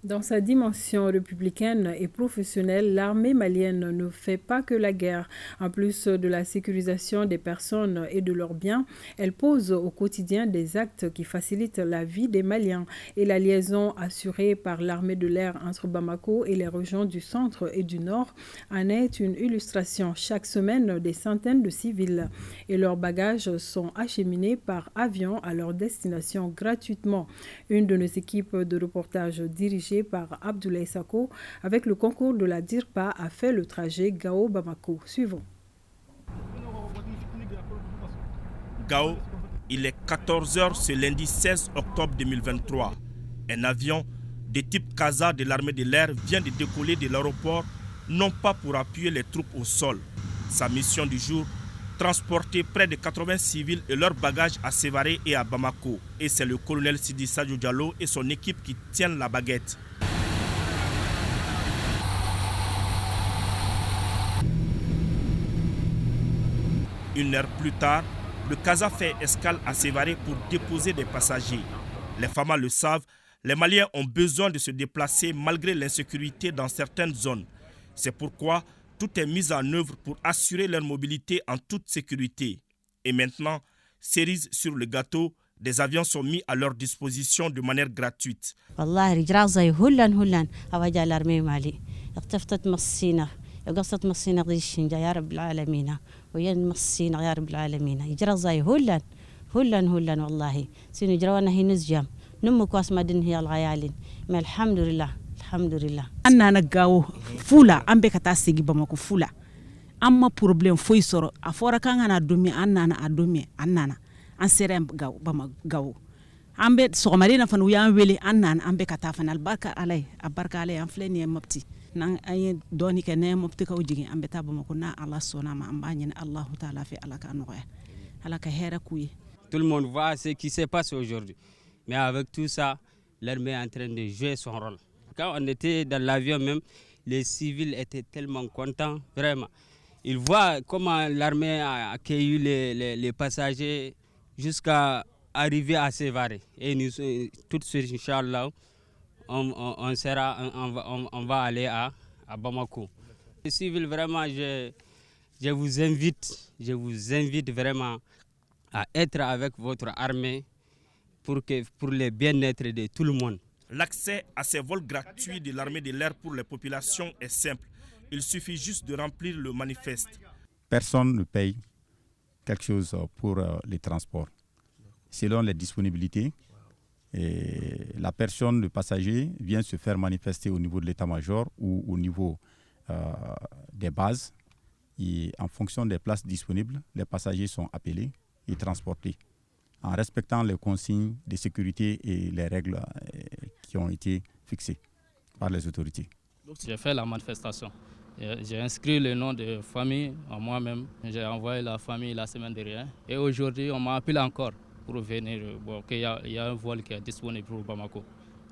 Dans sa dimension républicaine et professionnelle, l'armée malienne ne fait pas que la guerre. En plus de la sécurisation des personnes et de leurs biens, elle pose au quotidien des actes qui facilitent la vie des Maliens. Et la liaison assurée par l'armée de l'air entre Bamako et les régions du centre et du nord en est une illustration. Chaque semaine, des centaines de civils et leurs bagages sont acheminés par avion à leur destination gratuitement. Une de nos équipes de reportage dirigée par Abdoulaye Sako avec le concours de la DIRPA a fait le trajet Gao-Bamako. Suivons. Gao, il est 14 h ce lundi 16 octobre 2023. Un avion de type Casa de l'armée de l'air vient de décoller de l'aéroport, non pas pour appuyer les troupes au sol. Sa mission du jour, transporter près de 80 civils et leurs bagages à Sévaré et à Bamako. Et c'est le colonel Sidi Sadio Diallo et son équipe qui tiennent la baguette. Une heure plus tard, le Casa fait escale à Sévaré pour déposer des passagers. Les Famas le savent, les Maliens ont besoin de se déplacer malgré l'insécurité dans certaines zones. C'est pourquoi tout est mis en œuvre pour assurer leur mobilité en toute sécurité. Et maintenant, cerise sur le gâteau, des avions sont mis à leur disposition de manière gratuite. قصة مصينا غيشين يا رب العالمين وين مصينا يا رب العالمين يجرى زي هلن والله سينو جروانا هي نزجام نمو كواس مدن هي الغيالين ما الحمد لله أنا نجاو فولا أم بكتا سيجي بماكو فولا أما problem foi soro afora kanga na domi anana adomi anana an serem gaw bama gaw ambe somarina fanu yan weli anana ambe kata fanal barka alay an fleni mapti nan ay doni ke ne mopti ka ujigi ambe tabama ko na Allah sona ma ambani Allah taala fi alaka noya alaka hera kuyi. Tout le monde voit ce qui se passe aujourd'hui, mais avec tout ça l'armée est en train de jouer son rôle. Quand on était dans l'avion même, les civils étaient tellement contents, vraiment. Ils voient comment l'armée a accueilli les passagers jusqu'à arriver à Sévaré. Et nous, tout de suite, Inch'Allah, on va aller à Bamako. Les civils, vraiment, je vous invite vraiment à être avec votre armée pour le bien-être de tout le monde. L'accès à ces vols gratuits de l'armée de l'air pour les populations est simple. Il suffit juste de remplir le manifeste. Personne ne paye quelque chose pour les transports. Selon les disponibilités, et la personne, le passager, vient se faire manifester au niveau de l'état-major ou au niveau des bases. Et en fonction des places disponibles, les passagers sont appelés et transportés en respectant les consignes de sécurité et les règles qui ont été fixées par les autorités. J'ai fait la manifestation. J'ai inscrit le nom de famille à moi-même. J'ai envoyé la famille la semaine dernière. Et aujourd'hui, on m'a appelé encore pour venir. Il y a un vol qui est disponible pour Bamako.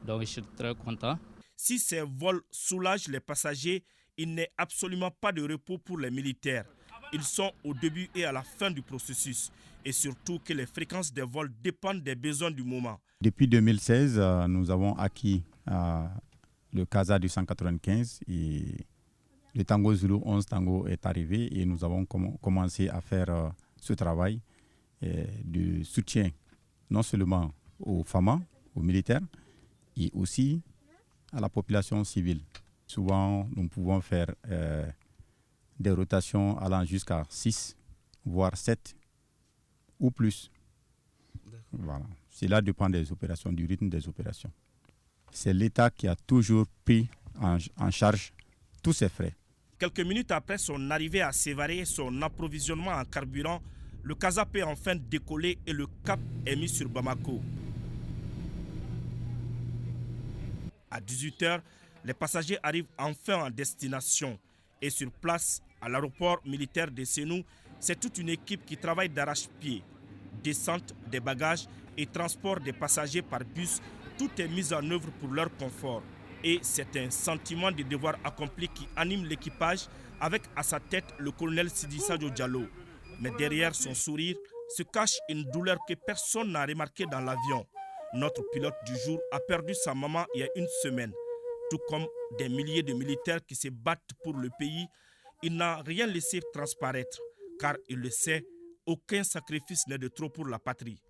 Donc je suis très content. Si ces vols soulagent les passagers, il n'est absolument pas de repos pour les militaires. Ils sont au début et à la fin du processus. Et surtout que les fréquences des vols dépendent des besoins du moment. Depuis 2016, nous avons acquis le Casa du 195 et le Tango Zulu 11 Tango est arrivé et nous avons commencé à faire ce travail de soutien non seulement aux FAMA, aux militaires, et aussi à la population civile. Souvent, nous pouvons faire des rotations allant jusqu'à 6, voire 7 ou plus. Voilà. Cela dépend des opérations, du rythme des opérations. C'est l'État qui a toujours pris en charge tous ces frais. Quelques minutes après son arrivée à Sévaré et son approvisionnement en carburant, le Casa peut enfin décoller et le cap est mis sur Bamako. À 18 h, les passagers arrivent enfin en destination. Et sur place, à l'aéroport militaire de Sénou, c'est toute une équipe qui travaille d'arrache-pied. Descente des bagages et transport des passagers par bus, tout est mis en œuvre pour leur confort. Et c'est un sentiment de devoir accompli qui anime l'équipage avec à sa tête le colonel Sidi Sadio Diallo. Mais derrière son sourire se cache une douleur que personne n'a remarquée dans l'avion. Notre pilote du jour a perdu sa maman il y a une semaine. Tout comme des milliers de militaires qui se battent pour le pays, il n'a rien laissé transparaître, car il le sait, aucun sacrifice n'est de trop pour la patrie.